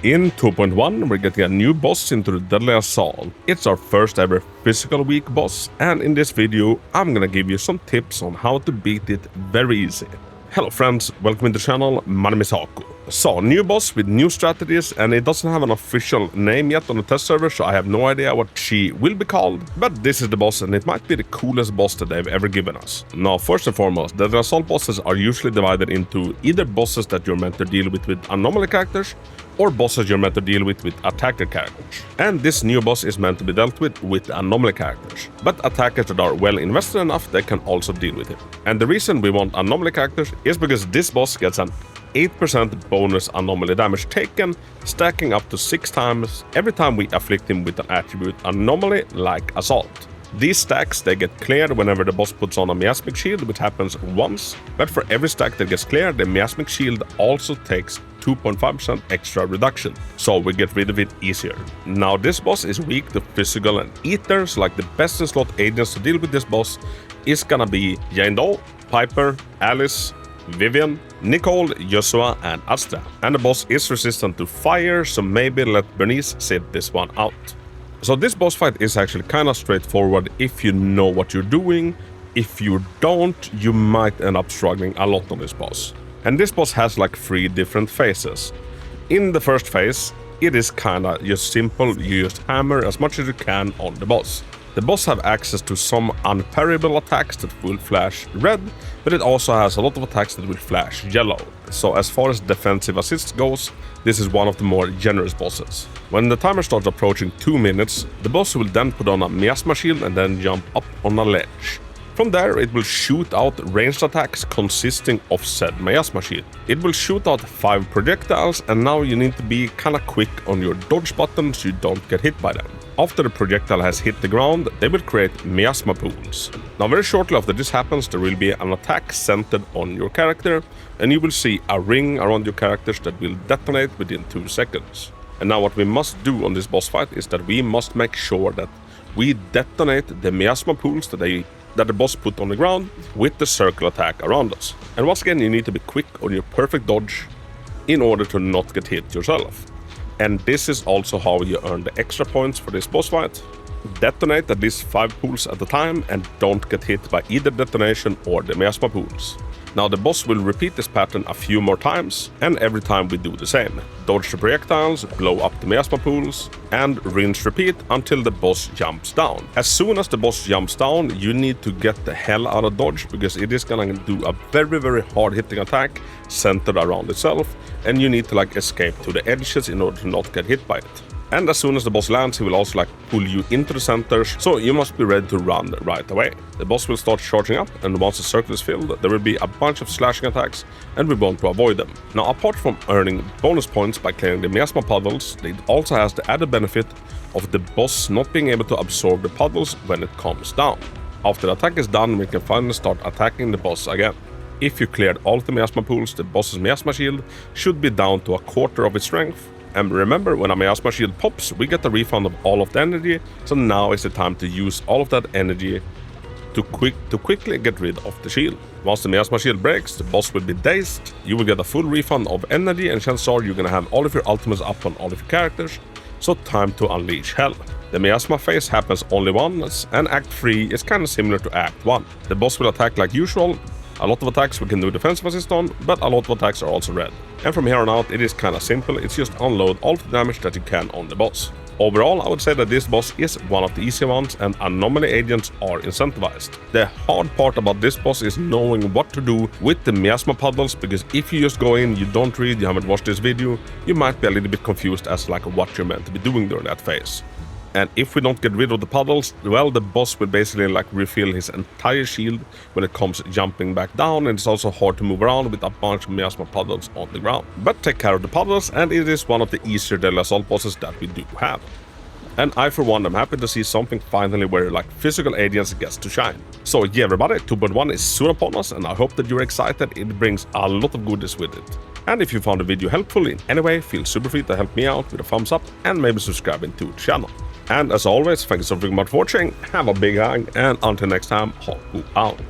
In 2.1, we're getting a new boss into the Deadly Assault. It's our first ever physical weak boss, and in this video, I'm gonna give you some tips on how to beat it very easy. Hello friends, welcome to the channel, my name is Hako. So, new boss with new strategies, and it doesn't have an official name yet on the test server, so I have no idea what she will be called. But this is the boss, and it might be the coolest boss that they've ever given us. Now, first and foremost, the assault bosses are usually divided into either bosses that you're meant to deal with anomaly characters, or bosses you're meant to deal with attacker characters. And this new boss is meant to be dealt with anomaly characters. But attackers that are well invested enough, they can also deal with it. And the reason we want anomaly characters is because this boss gets an 8% bonus anomaly damage taken, stacking up to 6 times every time we afflict him with an attribute anomaly like Assault. These stacks, they get cleared whenever the boss puts on a Miasmic shield, which happens once, but for every stack that gets cleared, the Miasmic shield also takes 2.5% extra reduction, so we get rid of it easier. Now this boss is weak to physical and ether, so like the best in slot agents to deal with this boss is gonna be Jane Doe, Piper, Alice, Vivian, Nicole, Joshua, and Astra. And the boss is resistant to fire, so maybe let Bernice sit this one out. So this boss fight is actually kinda straightforward if you know what you're doing. If you don't, you might end up struggling a lot on this boss. And this boss has like 3 different phases. In the first phase, it is kinda just simple, you just hammer as much as you can on the boss. The boss have access to some unparryable attacks that will flash red, but it also has a lot of attacks that will flash yellow. So as far as defensive assists goes, this is one of the more generous bosses. When the timer starts approaching 2 minutes, the boss will then put on a Miasma shield and then jump up on a ledge. From there, it will shoot out ranged attacks consisting of said Miasma shield. It will shoot out 5 projectiles, and now you need to be kinda quick on your dodge button so you don't get hit by them. After the projectile has hit the ground, they will create Miasma pools. Now very shortly after this happens, there will be an attack centered on your character, and you will see a ring around your characters that will detonate within 2 seconds. And now what we must do on this boss fight is that we must make sure that we detonate the Miasma pools that the boss put on the ground with the circle attack around us. And once again, you need to be quick on your perfect dodge in order to not get hit yourself. And this is also how you earn the extra points for this boss fight. Detonate at least 5 pools at a time and don't get hit by either detonation or the Miasma pools. Now the boss will repeat this pattern a few more times, and every time we do the same. Dodge the projectiles, blow up the Miasma pools, and rinse repeat until the boss jumps down. As soon as the boss jumps down, you need to get the hell out of dodge, because it is gonna do a very hard hitting attack centered around itself, and you need to like escape to the edges in order to not get hit by it. And as soon as the boss lands, he will also like pull you into the centers, so you must be ready to run right away. The boss will start charging up, and once the circle is filled, there will be a bunch of slashing attacks, and we want to avoid them. Now, apart from earning bonus points by clearing the Miasma puddles, it also has the added benefit of the boss not being able to absorb the puddles when it comes down. After the attack is done, we can finally start attacking the boss again. If you cleared all of the Miasma pools, the boss's Miasma shield should be down to a quarter of its strength. And remember, when a Miasma shield pops, we get a refund of all of the energy, so now is the time to use all of that energy to quickly get rid of the shield. Once the Miasma shield breaks, the boss will be dazed, you will get a full refund of energy, and chances are you're gonna have all of your ultimates up on all of your characters, so time to unleash hell. The Miasma phase happens only once, and Act 3 is kinda similar to Act 1. The boss will attack like usual. A lot of attacks we can do defensive assist on, but a lot of attacks are also red. And from here on out, it is kinda simple, it's just unload all of the damage that you can on the boss. Overall, I would say that this boss is one of the easy ones, and anomaly agents are incentivized. The hard part about this boss is knowing what to do with the Miasma puddles, because if you just go in, you don't read, you haven't watched this video, you might be a little bit confused as like what you're meant to be doing during that phase. And if we don't get rid of the puddles, well, the boss will basically like refill his entire shield when it comes jumping back down, and it's also hard to move around with a bunch of Miasma puddles on the ground. But take care of the puddles, and it is one of the easier Deadly Assault bosses that we do have. And I, for one, am happy to see something finally where like physical agents gets to shine. So yeah, everybody, 2.1 is soon upon us, and I hope that you're excited. It brings a lot of goodness with it. And if you found the video helpful in any way, feel super free to help me out with a thumbs up and maybe subscribing to the channel. And as always, thank you so very much for watching, have a big hug, and until next time, Hako out.